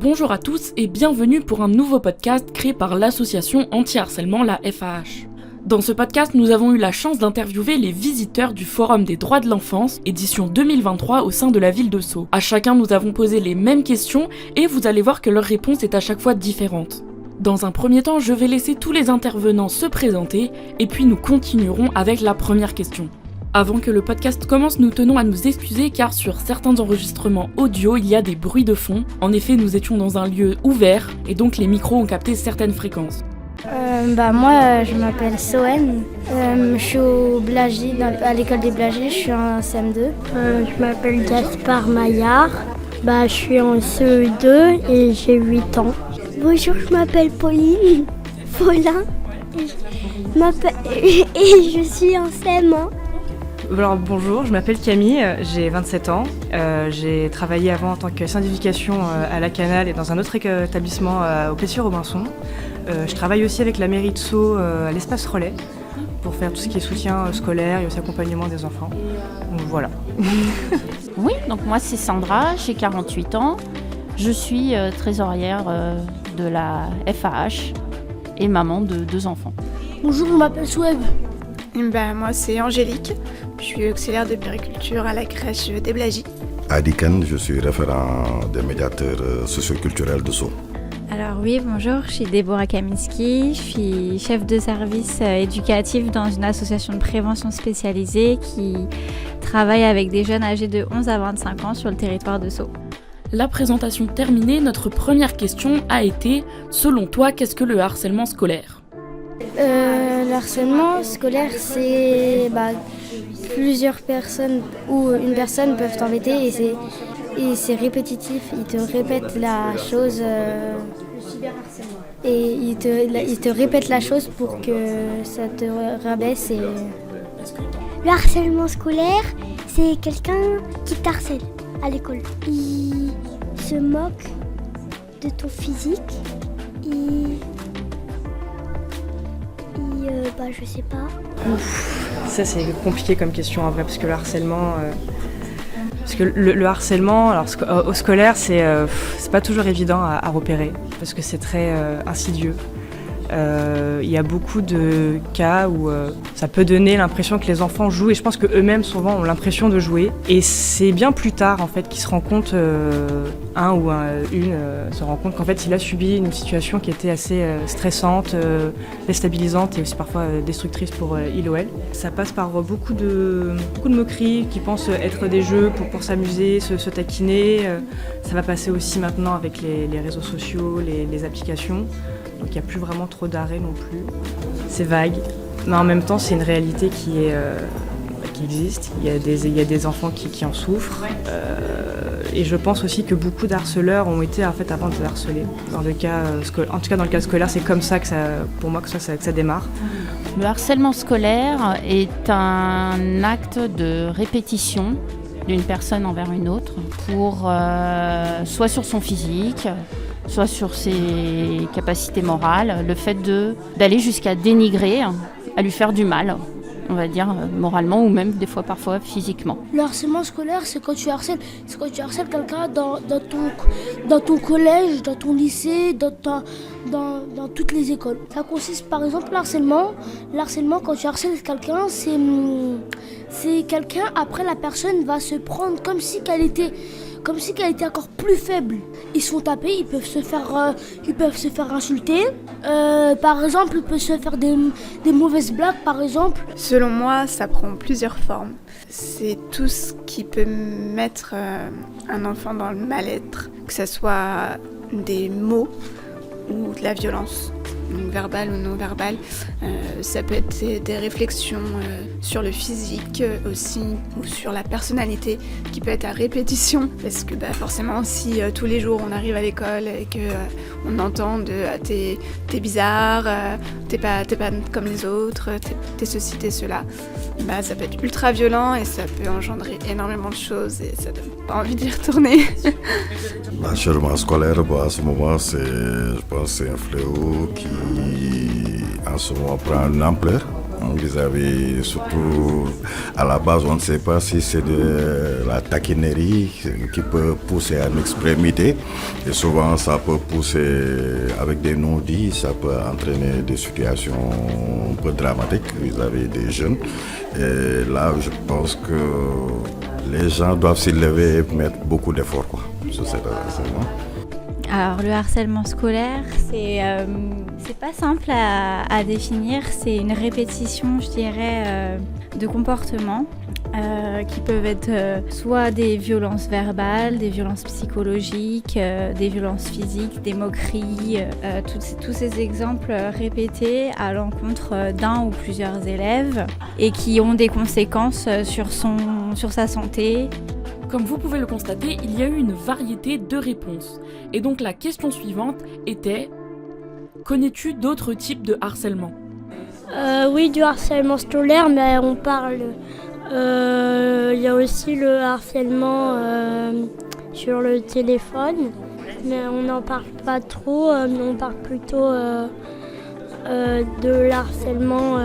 Bonjour à tous et bienvenue pour un nouveau podcast créé par l'association anti-harcèlement, la FAH. Dans ce podcast, nous avons eu la chance d'interviewer les visiteurs du Forum des droits de l'enfance, édition 2023 au sein de la ville de Sceaux. À chacun, nous avons posé les mêmes questions et vous allez voir que leur réponse est à chaque fois différente. Dans un premier temps, je vais laisser tous les intervenants se présenter et puis nous continuerons avec la première question. Avant que le podcast commence, nous tenons à nous excuser car sur certains enregistrements audio, il y a des bruits de fond. En effet, nous étions dans un lieu ouvert et donc les micros ont capté certaines fréquences. Moi, je m'appelle Sohen. Je suis au Blagy, à l'école des Blagys, je suis en CM2. Je m'appelle Gaspard Maillard. Je suis en CE2 et j'ai 8 ans. Bonjour, je m'appelle Pauline Paulin et je suis en CM1. Alors bonjour, je m'appelle Camille, j'ai 27 ans. J'ai travaillé avant en tant que syndication à la Canale et dans un autre établissement au Plessis-Robinson. Je travaille aussi avec la mairie de Sceaux à l'espace relais pour faire tout ce qui est soutien scolaire et aussi accompagnement des enfants. Donc voilà. Oui, donc moi c'est Sandra, j'ai 48 ans. Je suis trésorière de la FAH et maman de 2 enfants. Bonjour, je m'appelle Soueb. Moi c'est Angélique, je suis auxiliaire de périculture à la crèche des Blagys. Adikan, je suis référent des médiateurs socioculturels de Sceaux. Alors oui, bonjour, je suis Déborah Kaminski, je suis chef de service éducatif dans une association de prévention spécialisée qui travaille avec des jeunes âgés de 11 à 25 ans sur le territoire de Sceaux. La présentation terminée, notre première question a été « Selon toi, qu'est-ce que le harcèlement scolaire ?» Le harcèlement scolaire, c'est plusieurs personnes ou une personne peuvent t'embêter et c'est répétitif. Ils te répètent la chose et ils te répètent la chose pour que ça te rabaisse. Le harcèlement scolaire, c'est quelqu'un qui t'harcèle à l'école. Il se moque de ton physique. Je sais pas. Ça c'est compliqué comme question en vrai parce que le harcèlement... le harcèlement, alors au scolaire, c'est pas toujours évident à repérer parce que c'est très insidieux. Il y a beaucoup de cas où ça peut donner l'impression que les enfants jouent et je pense qu'eux-mêmes souvent ont l'impression de jouer. Et c'est bien plus tard en fait qu'ils se rendent compte, une se rend compte qu'en fait il a subi une situation qui était assez stressante, déstabilisante et aussi parfois destructrice pour il ou elle. Ça passe par beaucoup de moqueries qui pensent être des jeux pour s'amuser, se taquiner. Ça va passer aussi maintenant avec les réseaux sociaux, les applications. Donc il n'y a plus vraiment trop d'arrêt non plus. C'est vague, mais en même temps c'est une réalité qui existe. Il y a des enfants qui en souffrent. Et je pense aussi que beaucoup d'harceleurs ont été en fait avant de harceler. En tout cas dans le cas scolaire, c'est comme ça que ça démarre. Le harcèlement scolaire est un acte de répétition d'une personne envers une autre pour soit sur son physique, soit sur ses capacités morales, le fait d'aller jusqu'à dénigrer, à lui faire du mal, on va dire moralement ou même des fois parfois physiquement. Le harcèlement scolaire, c'est quand tu harcèles quelqu'un dans ton collège, dans ton lycée, dans toutes les écoles. Ça consiste par exemple l'harcèlement quand tu harcèles quelqu'un, c'est quelqu'un, après la personne va se prendre comme si qu'elle était encore plus faible. Ils se font taper, ils peuvent se faire insulter. Par exemple, ils peuvent se faire des mauvaises blagues, par exemple. Selon moi, ça prend plusieurs formes. C'est tout ce qui peut mettre un enfant dans le mal-être, que ce soit des mots ou de la violence, donc verbale ou non verbale. Ça peut être des réflexions sur le physique aussi, ou sur la personnalité, qui peut être à répétition, parce que forcément si tous les jours on arrive à l'école et qu'on entend t'es bizarre, t'es pas comme les autres, t'es ceci, t'es cela, ça peut être ultra violent et ça peut engendrer énormément de choses et ça donne pas envie d'y retourner. L'harcèlement scolaire, à ce moment, je pense que c'est un fléau qui en ce moment prend une ampleur Vous avez surtout, à la base, on ne sait pas si c'est de la taquinerie qui peut pousser à une extrémité. Et souvent, ça peut pousser avec des non-dits, ça peut entraîner des situations un peu dramatiques vis-à-vis des jeunes. Et là, je pense que les gens doivent s'y lever et mettre beaucoup d'efforts sur cet harcèlement. Alors le harcèlement scolaire, c'est pas simple à définir, c'est une répétition, je dirais, de comportements qui peuvent être soit des violences verbales, des violences psychologiques, des violences physiques, des moqueries, tous ces exemples répétés à l'encontre d'un ou plusieurs élèves et qui ont des conséquences sur sa santé. Comme vous pouvez le constater, il y a eu une variété de réponses. Et donc la question suivante était « Connais-tu d'autres types de harcèlement ?» Oui, du harcèlement scolaire, mais on parle... Il y a aussi le harcèlement sur le téléphone, mais on n'en parle pas trop, mais on parle plutôt de l'harcèlement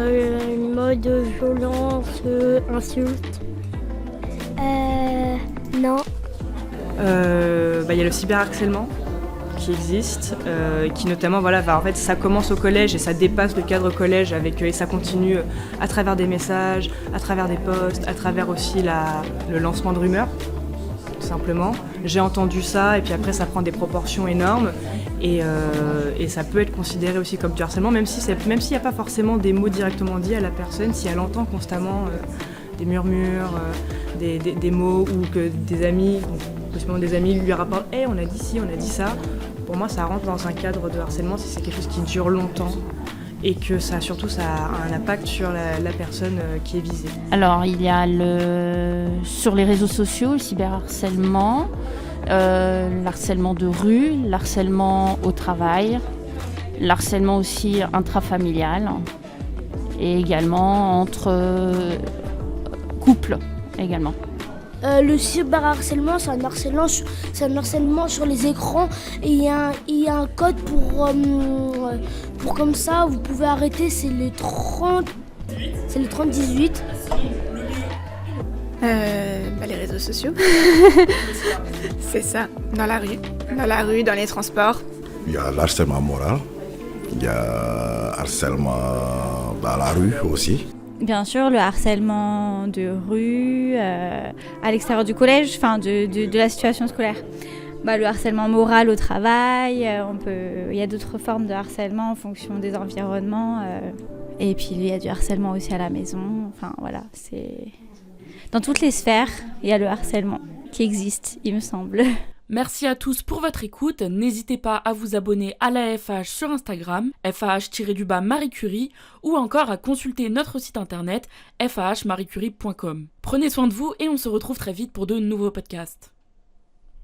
mode violence, insulte. Non. Il y a le cyberharcèlement qui existe, qui notamment, en fait, ça commence au collège et ça dépasse le cadre collège et ça continue à travers des messages, à travers des posts, à travers aussi le lancement de rumeurs, tout simplement. J'ai entendu ça et puis après ça prend des proportions énormes et ça peut être considéré aussi comme du harcèlement, même s'il n'y a pas forcément des mots directement dits à la personne, si elle entend constamment des murmures, des mots ou que des amis, possiblement des amis lui rapportent « Hey, on a dit ci, on a dit ça ». Pour moi, ça rentre dans un cadre de harcèlement si c'est quelque chose qui dure longtemps et que ça a un impact sur la personne qui est visée. Alors, il y a sur les réseaux sociaux, le cyberharcèlement, l'harcèlement de rue, l'harcèlement au travail, l'harcèlement aussi intrafamilial et également entre couples également. Le cyberharcèlement, c'est un harcèlement sur les écrans et il y a un code pour comme ça, vous pouvez arrêter, c'est le 3018. Les réseaux sociaux. C'est ça, dans la rue, dans les transports. Il y a l'harcèlement moral, il y a harcèlement dans la rue aussi. Bien sûr, le harcèlement de rue, à l'extérieur du collège, de la situation scolaire. Le harcèlement moral au travail, il y a d'autres formes de harcèlement en fonction des environnements. Et puis il y a du harcèlement aussi à la maison. C'est... Dans toutes les sphères, il y a le harcèlement qui existe, il me semble. Merci à tous pour votre écoute. N'hésitez pas à vous abonner à la FH sur Instagram, FAH-Marie Curie, ou encore à consulter notre site internet fahmariecurie.com. Prenez soin de vous et on se retrouve très vite pour de nouveaux podcasts.